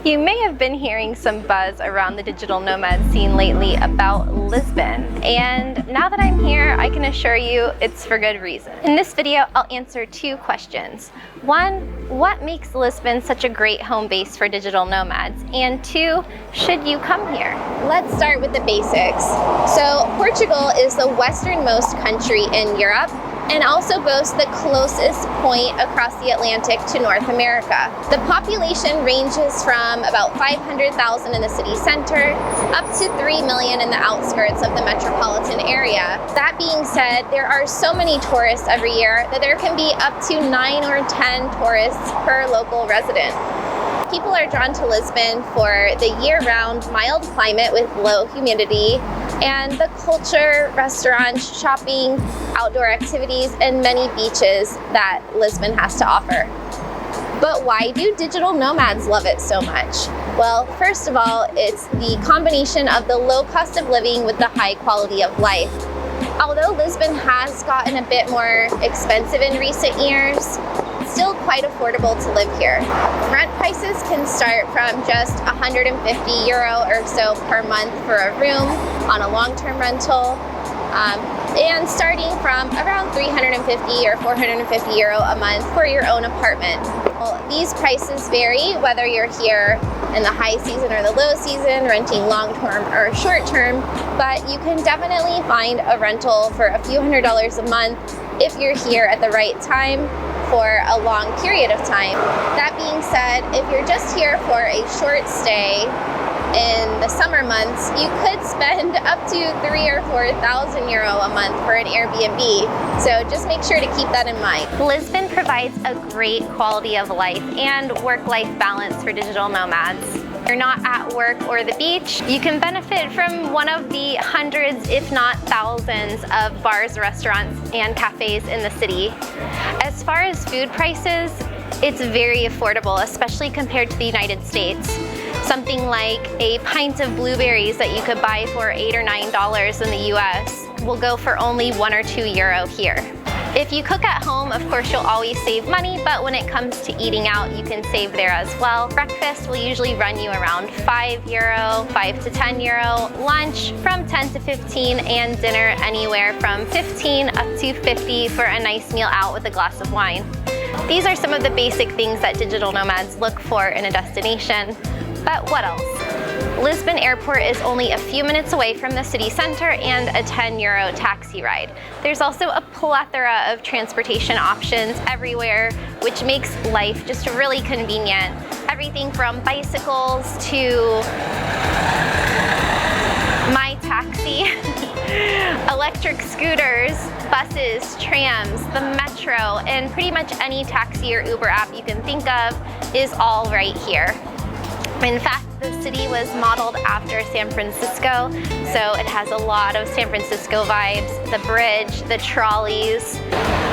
You may have been hearing some buzz around the digital nomad scene lately about Lisbon, and now that I'm here, I can assure you it's for good reason. In this video, I'll answer two questions. One, what makes Lisbon such a great home base for digital nomads? And two, should you come here? Let's start with the basics. So Portugal is the westernmost country in Europe and also boasts the closest point across the Atlantic to North America. The population ranges from about 500,000 in the city center up to 3 million in the outskirts of the metropolitan area. That being said, there are so many tourists every year that there can be up to 9 or 10 tourists per local resident. People are drawn to Lisbon for the year-round mild climate with low humidity and the culture, restaurants, shopping, outdoor activities, and many beaches that Lisbon has to offer. But why do digital nomads love it so much? Well, first of all, it's the combination of the low cost of living with the high quality of life. Although Lisbon has gotten a bit more expensive in recent years, it's still quite affordable to live here. Rent prices can start from just €150 or so per month for a room on a long-term rental, and starting from around €350 or €450 a month for your own apartment. Well, these prices vary whether you're here in the high season or the low season, renting long-term or short-term, but you can definitely find a rental for a few $100s a month if you're here at the right time for a long period of time. That being said, if you're just here for a short stay in the summer months, you could spend up to €3,000 or €4,000 a month for an Airbnb. So just make sure to keep that in mind. Lisbon provides a great quality of life and work-life balance for digital nomads. You're not at work or the beach, you can benefit from one of the hundreds, if not thousands, of bars, restaurants, and cafes in the city. As far as food prices, it's very affordable, especially compared to the United States. Something like a pint of blueberries that you could buy for $8 or $9 in the US will go for only €1 or €2 here. If you cook at home, of course, you'll always save money, but when it comes to eating out, you can save there as well. Breakfast will usually run you around €5, €5 to €10, lunch from 10 to 15, and dinner anywhere from 15 up to 50 for a nice meal out with a glass of wine. These are some of the basic things that digital nomads look for in a destination. But what else? Lisbon Airport is only a few minutes away from the city center and a €10 taxi ride. There's also a plethora of transportation options everywhere, which makes life just really convenient. Everything from bicycles to my taxi, electric scooters, buses, trams, the metro, and pretty much any taxi or Uber app you can think of is all right here. In fact, the city was modeled after San Francisco, so it has a lot of San Francisco vibes, the bridge, the trolleys.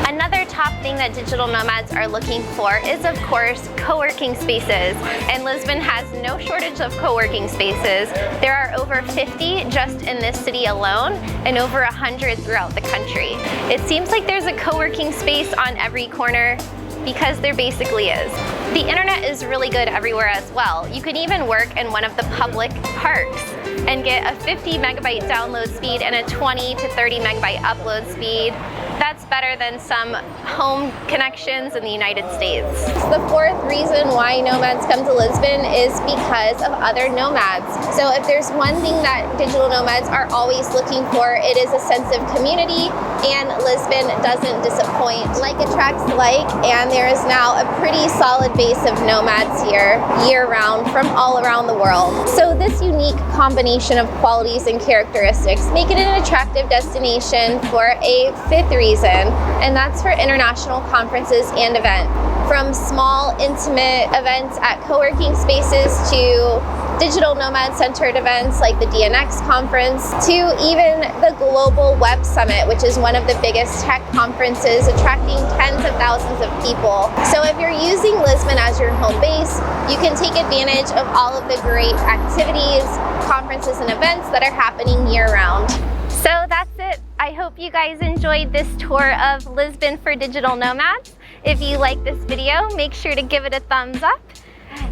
Another top thing that digital nomads are looking for is, of course, co-working spaces. And Lisbon has no shortage of co-working spaces. There are over 50 just in this city alone and over 100 throughout the country. It seems like there's a co-working space on every corner, because there basically is. The internet is really good everywhere as well. You can even work in one of the public parks and get a 50 megabyte download speed and a 20 to 30 megabyte upload speed. That's better than some home connections in the United States. The fourth reason why nomads come to Lisbon is because of other nomads. So if there's one thing that digital nomads are always looking for, it is a sense of community, and Lisbon doesn't disappoint. Like attracts like, and there is now a pretty solid base of nomads here year-round from all around the world. So this unique combination of qualities and characteristics make it an attractive destination for a fifth reason, and that's for international conferences and events. From small, intimate events at co-working spaces to digital nomad-centered events like the DNX conference to even the Global Web Summit, which is one of the biggest tech conferences attracting tens of thousands of people. So if you're using Lisbon as your home base, you can take advantage of all of the great activities, conferences, and events that are happening year-round. So that's it. I hope you guys enjoyed this tour of Lisbon for digital nomads. If you like this video, make sure to give it a thumbs up.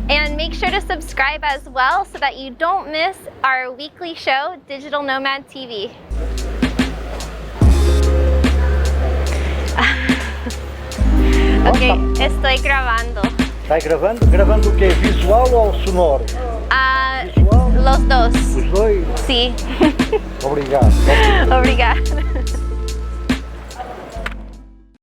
And make sure to subscribe as well so that you don't miss our weekly show, Digital Nomad TV. Ok, estoy grabando. ¿Estás gravando? Gravando o quê? Visual ou sonoro? Visual? Los dos. Os dois? Sí. Obrigado. Obrigada.